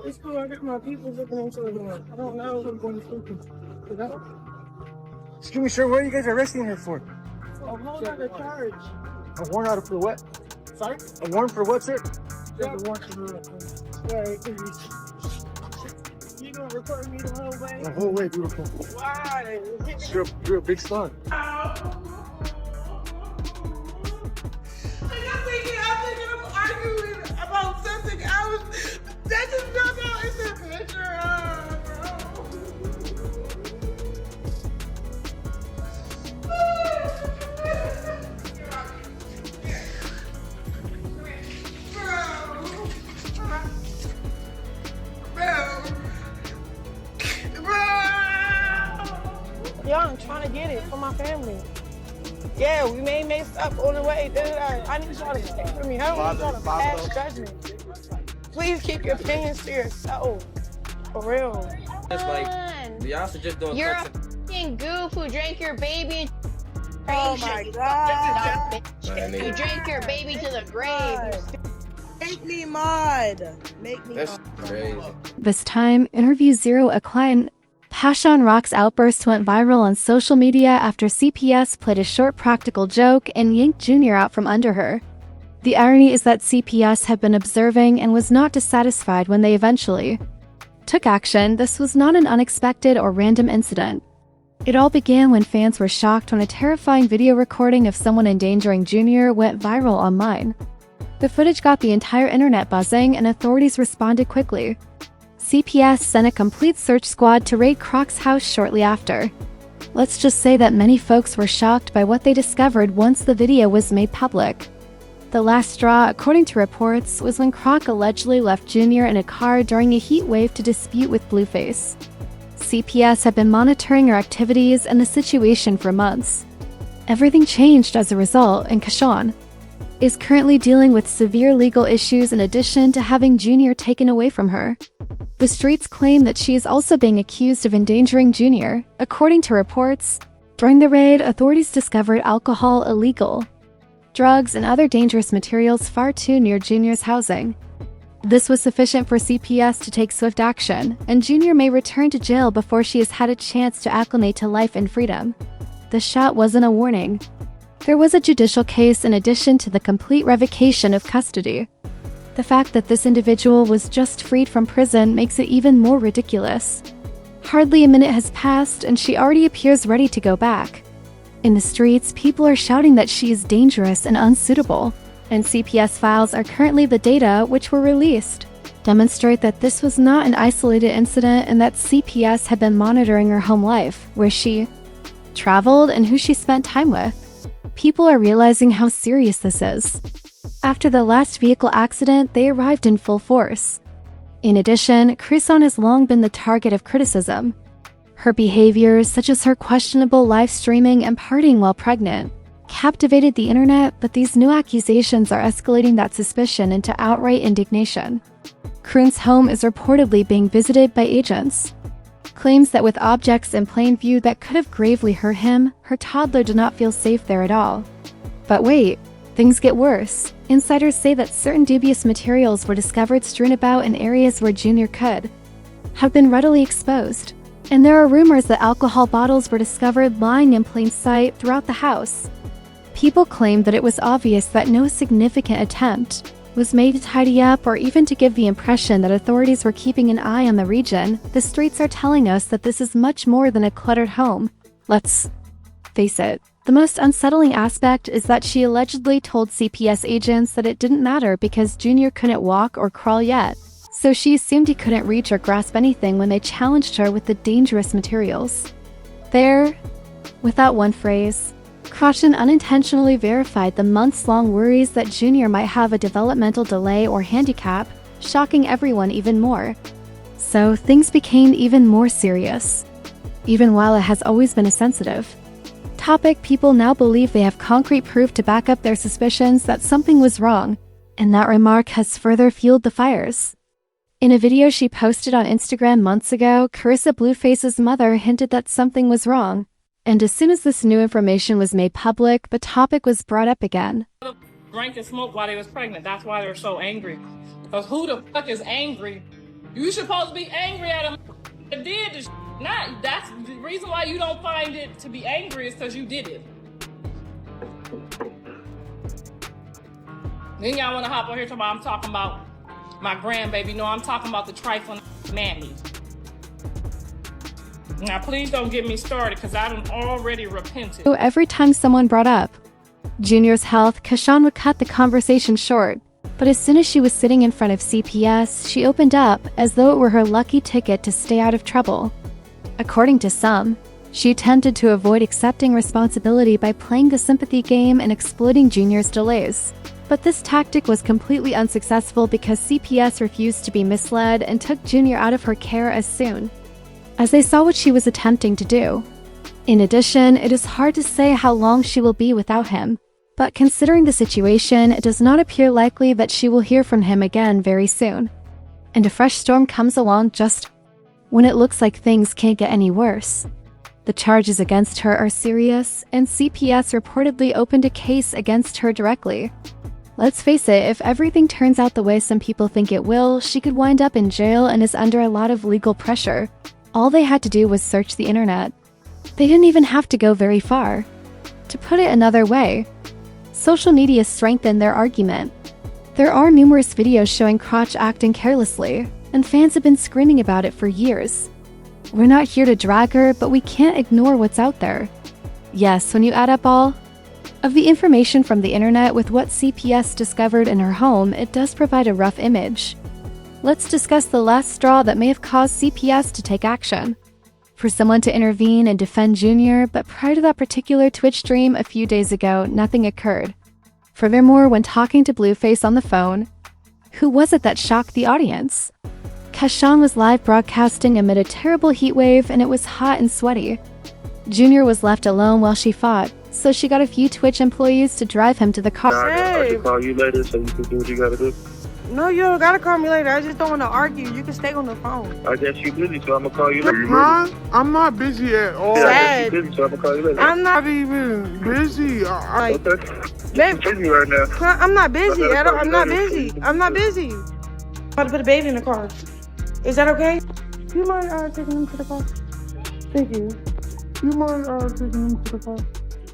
It's cool. I got my people looking into it. I don't know who's going to sleep. Excuse me, sir. What are you guys arresting her for? A whole other charge. A warrant out for what? Sorry? A warrant for what, sir? There's a warrant for me. Sorry. You gonna record me the whole way? The whole way, beautiful. Why? You're a big star. I'm thinking of arguing about something. That just fell down into the picture. Yo, I'm trying to get it for my family. Yeah, we may mess up on the way. I need y'all to stick for me. I don't need y'all to pass judgment. Please keep your opinions to yourself. For real. It's like, y'all should just do a You're a f***ing goof who drank your baby. Oh my God. You drank your baby to the grave. Make me mod. Make me That's mod. crazy. This time, interview zero a client. Chrisean Rock's outburst went viral on social media after CPS played a short practical joke and yanked Junior out from under her. The irony is that CPS had been observing and was not dissatisfied when they eventually took action. This was not an unexpected or random incident. It all began when fans were shocked when a terrifying video recording of someone endangering Junior went viral online. The footage got the entire internet buzzing and authorities responded quickly. CPS sent a complete search squad to raid Croc's house shortly after. Let's just say that many folks were shocked by what they discovered once the video was made public. The last straw, according to reports, was when Croc allegedly left Junior in a car during a heat wave to dispute with Blueface. CPS had been monitoring her activities and the situation for months. Everything changed as a result, and Chrisean is currently dealing with severe legal issues in addition to having Junior taken away from her. The streets claim that she is also being accused of endangering Junior. According to reports, during the raid, authorities discovered alcohol, illegal drugs, and other dangerous materials far too near Junior's housing. This was sufficient for CPS to take swift action, and Junior may return to jail before she has had a chance to acclimate to life and freedom. The shot wasn't a warning. There was a judicial case in addition to the complete revocation of custody. The fact that this individual was just freed from prison makes it even more ridiculous. Hardly a minute has passed and she already appears ready to go back. In the streets, people are shouting that she is dangerous and unsuitable, and CPS files are currently the data which were released demonstrate that this was not an isolated incident and that CPS had been monitoring her home life, where she traveled and who she spent time with. People are realizing how serious this is. After the last vehicle accident, they arrived in full force. In addition, Chrisean has long been the target of criticism. Her behaviors, such as her questionable live streaming and partying while pregnant, captivated the internet, but these new accusations are escalating that suspicion into outright indignation. Chrisean's home is reportedly being visited by agents. Claims that with objects in plain view that could have gravely hurt him, her toddler did not feel safe there at all. But wait, things get worse. Insiders say that certain dubious materials were discovered strewn about in areas where Junior could have been readily exposed. And there are rumors that alcohol bottles were discovered lying in plain sight throughout the house. People claim that it was obvious that no significant attempt was made to tidy up or even to give the impression that authorities were keeping an eye on the region. The streets are telling us that this is much more than a cluttered home. Let's face it. The most unsettling aspect is that she allegedly told CPS agents that it didn't matter because Junior couldn't walk or crawl yet, so she assumed he couldn't reach or grasp anything when they challenged her with the dangerous materials. There, without one phrase, Chrisean unintentionally verified the months-long worries that Junior might have a developmental delay or handicap, shocking everyone even more. So things became even more serious. Even while it has always been a sensitive topic, people now believe they have concrete proof to back up their suspicions that something was wrong, and that remark has further fueled the fires. In a video she posted on Instagram months ago, Blueface's mother hinted that something was wrong, and as soon as this new information was made public, the topic was brought up again. Drank and smoked while they was pregnant. That's why they're so angry. Because who the fuck is angry You supposed to be angry at him that did this. Not that's the reason why you don't find it to be angry is because you did it. Then y'all want to hop on here I'm talking about my grandbaby. No, I'm talking about the trifling mammy. Now, please don't get me started because I done already repented. So every time someone brought up Junior's health, Chrisean would cut the conversation short. But as soon as she was sitting in front of CPS, she opened up as though it were her lucky ticket to stay out of trouble. According to some, she attempted to avoid accepting responsibility by playing the sympathy game and exploiting Junior's delays. But this tactic was completely unsuccessful because CPS refused to be misled and took Junior out of her care as soon as they saw what she was attempting to do. In addition, it is hard to say how long she will be without him. But considering the situation, it does not appear likely that she will hear from him again very soon. And a fresh storm comes along just when it looks like things can't get any worse. The charges against her are serious, and CPS reportedly opened a case against her directly. Let's face it, if everything turns out the way some people think it will, she could wind up in jail and is under a lot of legal pressure. All they had to do was search the internet. They didn't even have to go very far. To put it another way, social media strengthened their argument. There are numerous videos showing Crotch acting carelessly, and fans have been screaming about it for years. We're not here to drag her, but we can't ignore what's out there. Yes, when you add up all of the information from the internet with what CPS discovered in her home, it does provide a rough image. Let's discuss the last straw that may have caused CPS to take action. For someone to intervene and defend Junior, but prior to that particular Twitch stream a few days ago, nothing occurred. Furthermore, when talking to Blueface on the phone, who was it that shocked the audience? Chrisean was live broadcasting amid a terrible heat wave and it was hot and sweaty. Junior was left alone while she fought, so she got a few Twitch employees to drive him to the car. I can call you later so you can do what you gotta do. No, you don't gotta call me later. I just don't want to argue. You can stay on the phone. I guess you busy, so I'm gonna call you later. Huh? I'm not busy at all. Yeah, I guess you busy, so I'm gonna call you later. I'm not even busy. Okay. Babe, You're busy right now. I'm not busy. I'm not busy. I'm not busy. I'm about to put a baby in the car. Is that okay? Do you mind taking him to the car? Thank you. You mind taking him to the car?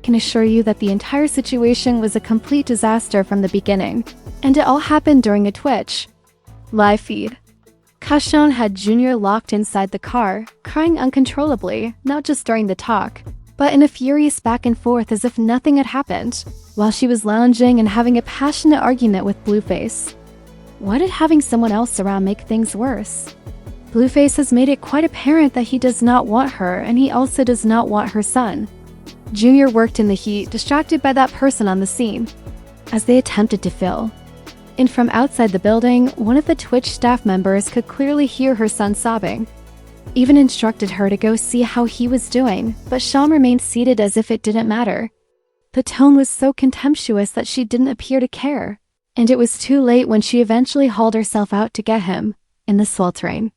Can assure you that the entire situation was a complete disaster from the beginning, and it all happened during a Twitch live feed. Chrisean had Junior locked inside the car, crying uncontrollably, not just during the talk, but in a furious back and forth as if nothing had happened, while she was lounging and having a passionate argument with Blueface. Why did having someone else around make things worse? Blueface has made it quite apparent that he does not want her, and he also does not want her son. Junior worked in the heat, distracted by that person on the scene, as they attempted to fill. And from outside the building, one of the Twitch staff members could clearly hear her son sobbing. Even instructed her to go see how he was doing, but Sean remained seated as if it didn't matter. The tone was so contemptuous that she didn't appear to care, and it was too late when she eventually hauled herself out to get him, in the sweltering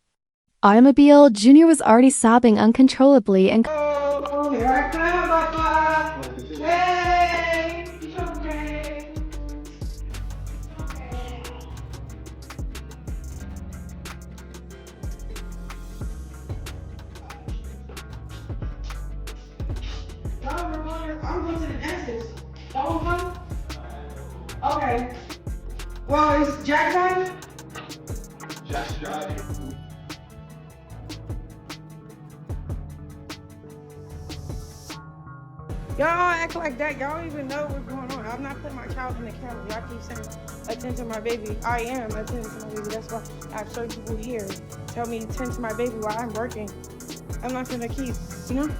automobile. Junior was already sobbing uncontrollably and Here I come, Papa. Hey, it's okay. I'm going to the dentist. Okay. Well, is Jack driving? Jack's driving. Y'all act like that. Y'all don't even know what's going on. I'm not putting my child in the camera. Y'all keep saying, attend to my baby. I am attending to my baby. That's why I have certain people here tell me to attend to my baby while I'm working. I'm not gonna keep, you know?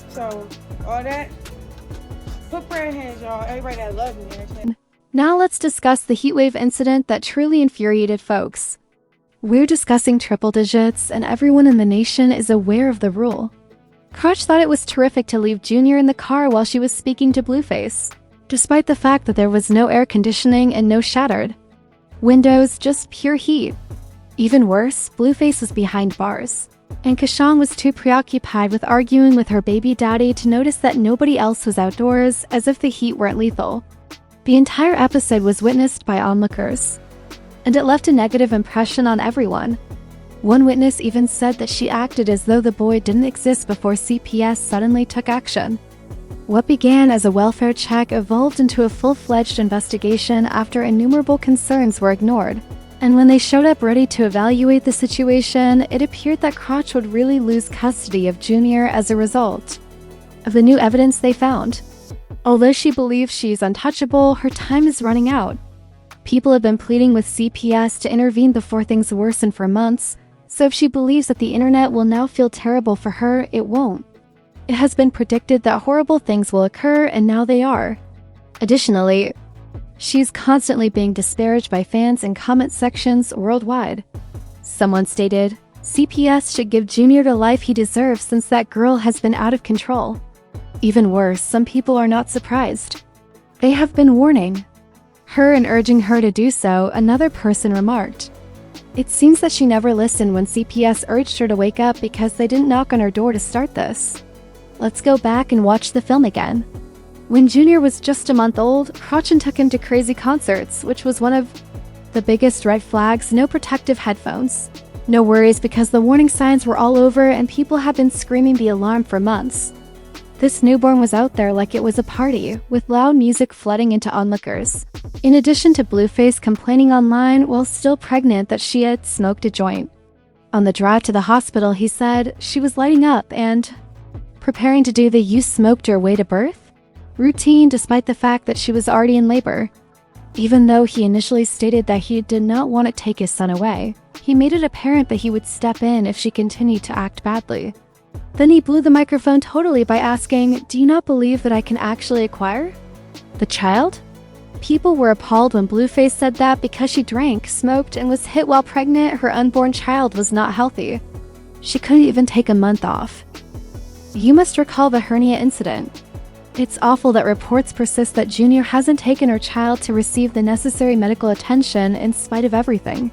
So, all that, put prayer in hands, y'all. Everybody that loves me. Actually. Now let's discuss the heatwave incident that truly infuriated folks. We're discussing triple digits, and everyone in the nation is aware of the rule. Crotch thought it was terrific to leave Junior in the car while she was speaking to Blueface, despite the fact that there was no air conditioning and no shattered windows, just pure heat. Even worse, Blueface was behind bars, and Chrisean was too preoccupied with arguing with her baby daddy to notice that nobody else was outdoors, as if the heat weren't lethal. The entire episode was witnessed by onlookers, and it left a negative impression on everyone. One witness even said that she acted as though the boy didn't exist before CPS suddenly took action. What began as a welfare check evolved into a full-fledged investigation after innumerable concerns were ignored. And when they showed up ready to evaluate the situation, it appeared that Crotch would really lose custody of Junior as a result of the new evidence they found. Although she believes she's untouchable, her time is running out. People have been pleading with CPS to intervene before things worsen for months, so if she believes that the internet will now feel terrible for her, it won't. It has been predicted that horrible things will occur, and now they are. Additionally, she's constantly being disparaged by fans in comment sections worldwide. Someone stated, CPS should give Junior the life he deserves since that girl has been out of control. Even worse, some people are not surprised. They have been warning her and urging her to do so, another person remarked. It seems that she never listened when CPS urged her to wake up because they didn't knock on her door to start this. Let's go back and watch the film again. When Junior was just a month old, Crotchen took him to crazy concerts, which was one of the biggest red flags. No protective headphones. No worries because the warning signs were all over and people have been screaming the alarm for months. This newborn was out there like it was a party, with loud music flooding into onlookers. In addition to Blueface complaining online while still pregnant that she had smoked a joint. On the drive to the hospital, he said she was lighting up and preparing to do the "you smoked your way to birth" routine despite the fact that she was already in labor. Even though he initially stated that he did not want to take his son away, he made it apparent that he would step in if she continued to act badly. Then he blew the microphone totally by asking, "Do you not believe that I can actually acquire the child?" People were appalled when Blueface said that because she drank, smoked, and was hit while pregnant, her unborn child was not healthy. She couldn't even take a month off. You must recall the hernia incident. It's awful that reports persist that Junior hasn't taken her child to receive the necessary medical attention in spite of everything.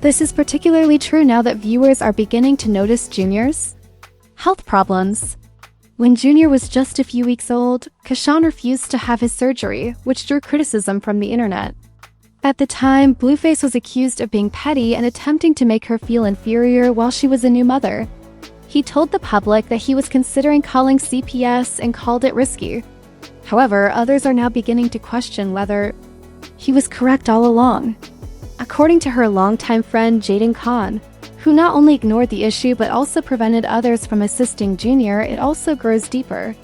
This is particularly true now that viewers are beginning to notice Junior's health problems. When Junior was just a few weeks old, Chrisean refused to have his surgery, which drew criticism from the internet. At the time, Blueface was accused of being petty and attempting to make her feel inferior while she was a new mother. He told the public that he was considering calling CPS and called it risky. However, others are now beginning to question whether he was correct all along. According to her longtime friend Jaden Khan, who not only ignored the issue but also prevented others from assisting Junior, it also grows deeper.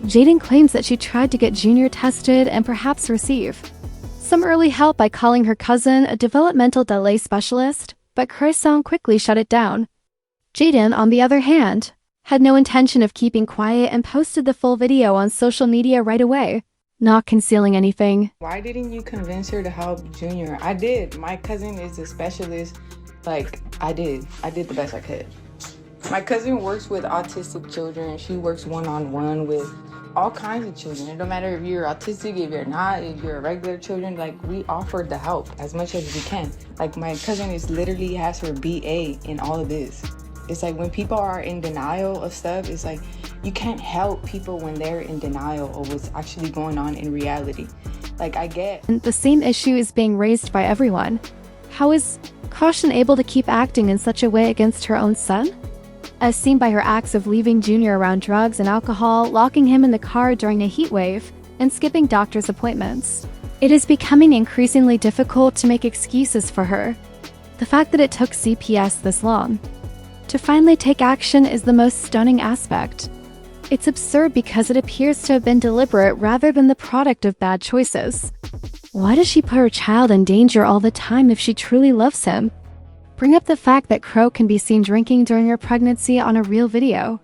Jaden claims that she tried to get Junior tested and perhaps receive some early help by calling her cousin a developmental delay specialist, but Chrisean quickly shut it down. Jaden, on the other hand, had no intention of keeping quiet and posted the full video on social media right away, not concealing anything. Why didn't you convince her to help Junior? I did. My cousin is a specialist. I did the best I could. My cousin works with autistic children. She works one-on-one with all kinds of children. It don't matter if you're autistic, if you're not, if you're a regular children, we offered the help as much as we can. My cousin literally has her BA in all of this. It's when people are in denial of stuff, it's you can't help people when they're in denial of what's actually going on in reality. I get. The same issue is being raised by everyone. How is Chrisean able to keep acting in such a way against her own son? As seen by her acts of leaving Junior around drugs and alcohol, locking him in the car during a heat wave, and skipping doctor's appointments. It is becoming increasingly difficult to make excuses for her. The fact that it took CPS this long to finally take action is the most stunning aspect. It's absurd because it appears to have been deliberate rather than the product of bad choices. Why does she put her child in danger all the time if she truly loves him? Bring up the fact that Crow can be seen drinking during her pregnancy on a real video.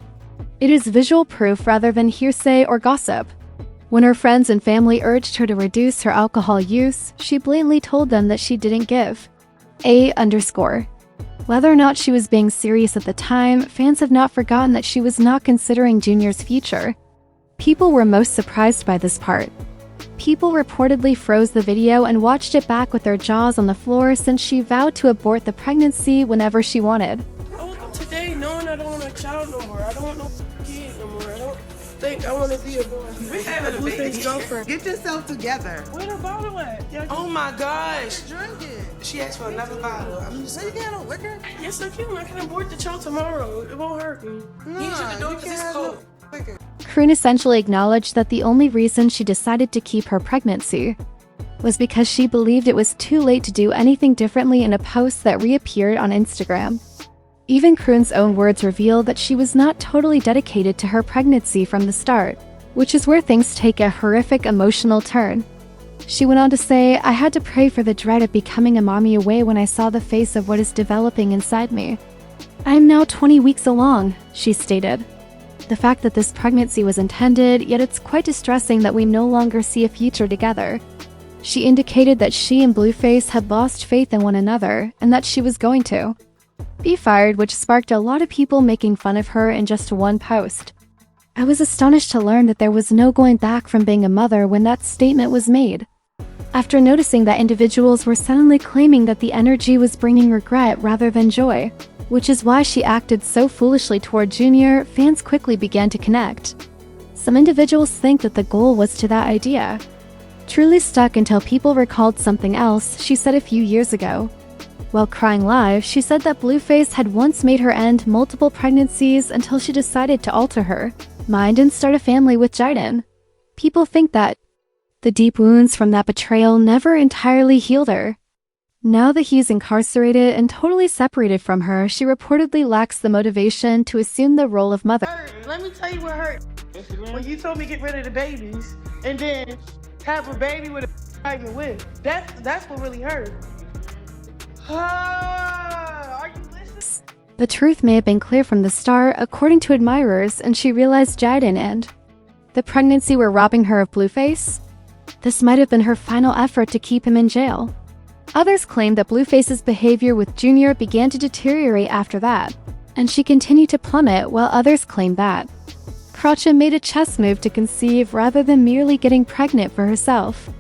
It is visual proof rather than hearsay or gossip. When her friends and family urged her to reduce her alcohol use, she blatantly told them that she didn't give _. Whether or not she was being serious at the time, fans have not forgotten that she was not considering Junior's future. People were most surprised by this part. People reportedly froze the video and watched it back with their jaws on the floor since she vowed to abort the pregnancy whenever she wanted. I woke up today knowing I don't want a child no more. I don't want no kid no more. I don't think I want to be a boy. We're having a Blueface girlfriend. Get yourself together. Where the bottle at? Oh my gosh. Drink it. She asked for another bottle. I'm just saying, you can't have liquor? Yes, I can. I can abort the child tomorrow. It won't hurt me. No, you should do it because it's cold. Croon essentially acknowledged that the only reason she decided to keep her pregnancy was because she believed it was too late to do anything differently in a post that reappeared on Instagram. Even Croon's own words reveal that she was not totally dedicated to her pregnancy from the start, which is where things take a horrific emotional turn. She went on to say, "I had to pray for the dread of becoming a mommy away when I saw the face of what is developing inside me. I am now 20 weeks along," she stated. The fact that this pregnancy was intended, yet it's quite distressing that we no longer see a future together. She indicated that she and Blueface had lost faith in one another, and that she was going to be fired, which sparked a lot of people making fun of her in just one post. I was astonished to learn that there was no going back from being a mother when that statement was made. After noticing that individuals were suddenly claiming that the energy was bringing regret rather than joy, which is why she acted so foolishly toward Junior, fans quickly began to connect. Some individuals think that the goal was to that idea. Truly stuck until people recalled something else she said a few years ago. While crying live, she said that Blueface had once made her end multiple pregnancies until she decided to alter her mind and start a family with Jaden. People think that the deep wounds from that betrayal never entirely healed her. Now that he's incarcerated and totally separated from her, she reportedly lacks the motivation to assume the role of mother. Let me tell you what hurt. When you told me get rid of the babies and then have a baby with a pregnant with. That's what really hurt. Are you listening? The truth may have been clear from the start, according to admirers, and she realized Jaden and the pregnancy were robbing her of Blueface. This might have been her final effort to keep him in jail. Others claim that Blueface's behavior with Junior began to deteriorate after that, and she continued to plummet, while others claim that Chrisean made a chess move to conceive rather than merely getting pregnant for herself.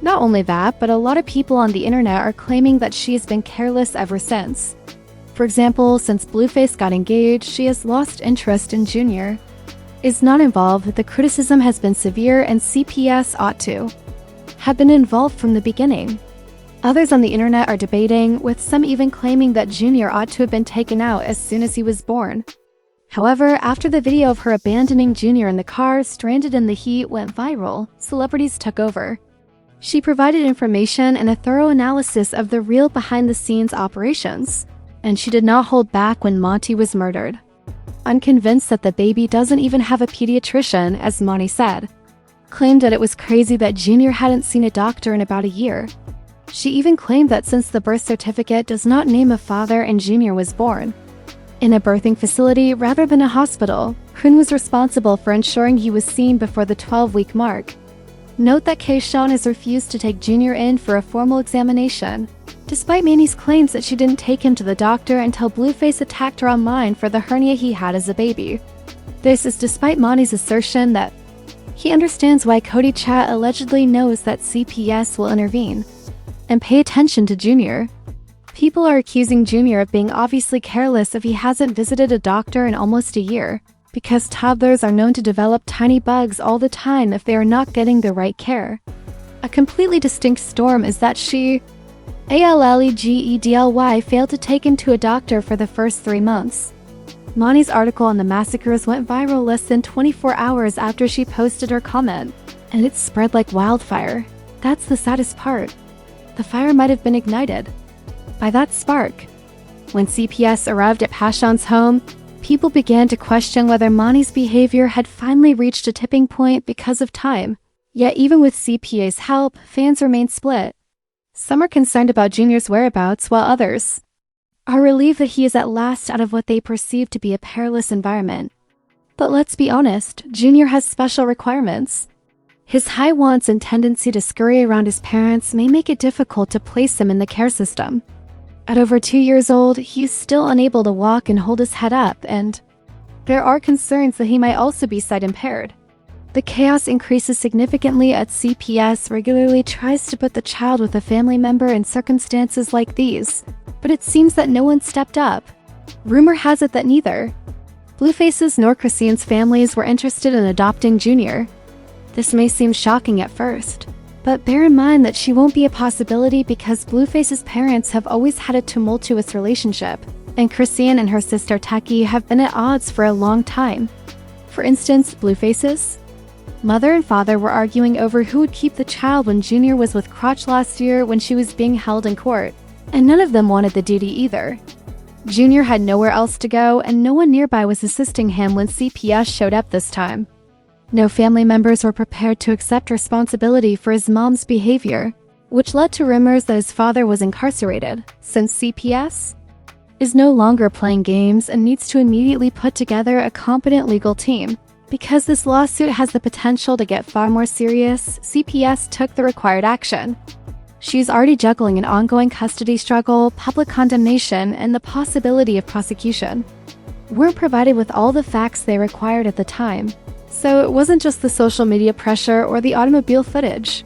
Not only that, but a lot of people on the internet are claiming that she has been careless ever since. For example, since Blueface got engaged, she has lost interest in Junior. Is not involved, the criticism has been severe, and CPS ought to have been involved from the beginning. Others on the internet are debating, with some even claiming that Junior ought to have been taken out as soon as he was born. However, after the video of her abandoning Junior in the car, stranded in the heat, went viral, celebrities took over. She provided information and a thorough analysis of the real behind-the-scenes operations, and she did not hold back when Monty was murdered. Unconvinced that the baby doesn't even have a pediatrician, as Monty said, claimed that it was crazy that Junior hadn't seen a doctor in about a year. She even claimed that since the birth certificate does not name a father and Junior was born in a birthing facility rather than a hospital, Croon was responsible for ensuring he was seen before the 12-week mark. Note that Chrisean has refused to take Junior in for a formal examination, despite Manny's claims that she didn't take him to the doctor until Blueface attacked her online for the hernia he had as a baby. This is despite Monty's assertion that he understands why Cody Chat allegedly knows that CPS will intervene and pay attention to Junior. People are accusing Junior of being obviously careless if he hasn't visited a doctor in almost a year, because toddlers are known to develop tiny bugs all the time if they are not getting the right care. A completely distinct storm is that she, Allegedly, failed to take him to a doctor for the first 3 months. Monty's article on the massacres went viral less than 24 hours after she posted her comment, and it spread like wildfire. That's the saddest part. The fire might have been ignited by that spark. When CPS arrived at Chrisean's home, people began to question whether Monty's behavior had finally reached a tipping point because of time. Yet even with CPA's help, fans remain split. Some are concerned about Junior's whereabouts, while others are relieved that he is at last out of what they perceive to be a perilous environment. But let's be honest, Junior has special requirements. His high wants and tendency to scurry around his parents may make it difficult to place him in the care system. At over 2 years old, he is still unable to walk and hold his head up, and there are concerns that he might also be sight impaired. The chaos increases significantly as CPS regularly tries to put the child with a family member in circumstances like these, but it seems that no one stepped up. Rumor has it that neither Blueface's nor Chrisean's families were interested in adopting Junior. This may seem shocking at first, But bear in mind that she won't be a possibility because Blueface's parents have always had a tumultuous relationship, and Chrisean and her sister Taki have been at odds for a long time. For instance, Blueface's mother and father were arguing over who would keep the child when Junior was with Crotch last year when she was being held in court, and none of them wanted the duty either. Junior had nowhere else to go, and no one nearby was assisting him when CPS showed up this time. No family members were prepared to accept responsibility for his mom's behavior, which led to rumors that his father was incarcerated, since CPS is no longer playing games and needs to immediately put together a competent legal team. Because this lawsuit has the potential to get far more serious, CPS took the required action. She's already juggling an ongoing custody struggle, public condemnation, and the possibility of prosecution. Weren't provided with all the facts they required at the time, so it wasn't just the social media pressure or the automobile footage.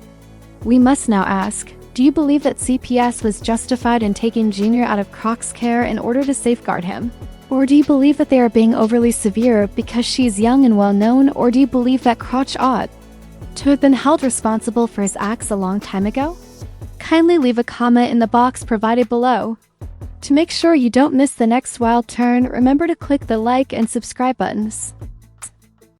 We must now ask, do you believe that CPS was justified in taking Junior out of Croc's care in order to safeguard him? Or do you believe that they are being overly severe because she's young and well-known, or do you believe that Crotch ought to have been held responsible for his acts a long time ago? Kindly leave a comment in the box provided below. To make sure you don't miss the next wild turn, remember to click the like and subscribe buttons.